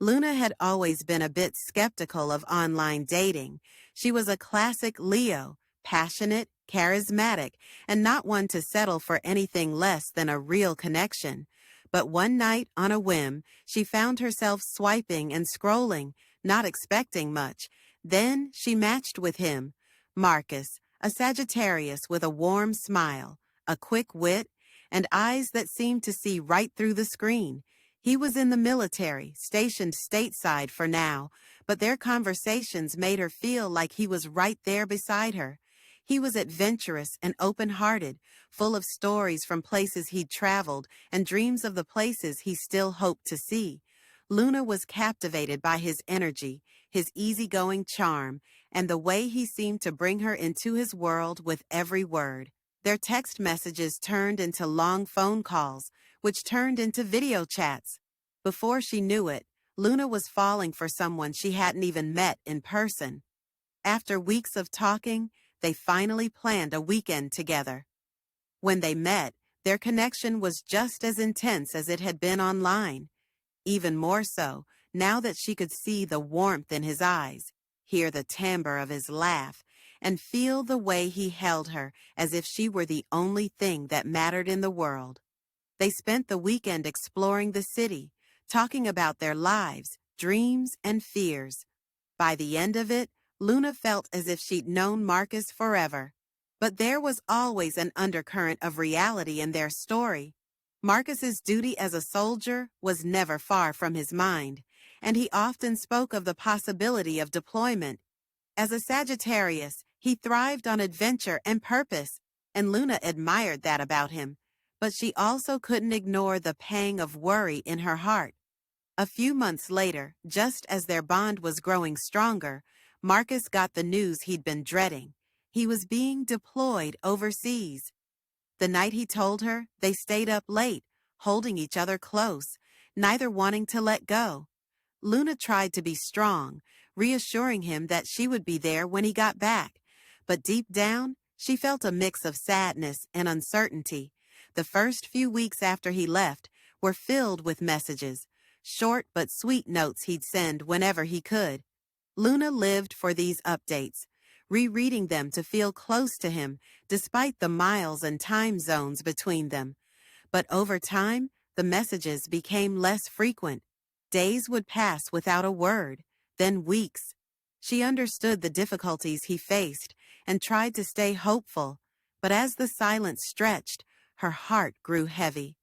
Luna had always been a bit skeptical of online dating. She was a classic Leo, passionate, charismatic, and not one to settle for anything less than a real connection. But one night, on a whim, she found herself swiping and scrolling, not expecting much. Then she matched with him, Marcus, a Sagittarius with a warm smile, a quick wit, and eyes that seemed to see right through the screen. He was in the military, stationed stateside for now, but their conversations made her feel like he was right there beside her. He was adventurous and open-hearted, full of stories from places he'd traveled and dreams of the places he still hoped to see. Luna was captivated by his energy, his easygoing charm, and the way he seemed to bring her into his world with every word. Their text messages turned into long phone calls, which turned into video chats. Before she knew it, Luna was falling for someone she hadn't even met in person. After weeks of talking, they finally planned a weekend together. When they met, their connection was just as intense as it had been online. Even more so, now that she could see the warmth in his eyes, hear the timbre of his laugh, and feel the way he held her as if she were the only thing that mattered in the world. They spent the weekend exploring the city, talking about their lives, dreams, and fears. By the end of it, Luna felt as if she'd known Marcus forever. But there was always an undercurrent of reality in their story. Marcus's duty as a soldier was never far from his mind, and he often spoke of the possibility of deployment. As a Sagittarius, he thrived on adventure and purpose, and Luna admired that about him. But she also couldn't ignore the pang of worry in her heart. A few months later, just as their bond was growing stronger, Marcus got the news he'd been dreading. He was being deployed overseas. The night he told her, they stayed up late, holding each other close, neither wanting to let go. Luna tried to be strong, reassuring him that she would be there when he got back. But deep down, she felt a mix of sadness and uncertainty. The first few weeks after he left were filled with messages, short but sweet notes he'd send whenever he could. Luna lived for these updates, rereading them to feel close to him despite the miles and time zones between them. But over time, the messages became less frequent. Days would pass without a word, then weeks. She understood the difficulties he faced and tried to stay hopeful, but as the silence stretched, her heart grew heavy.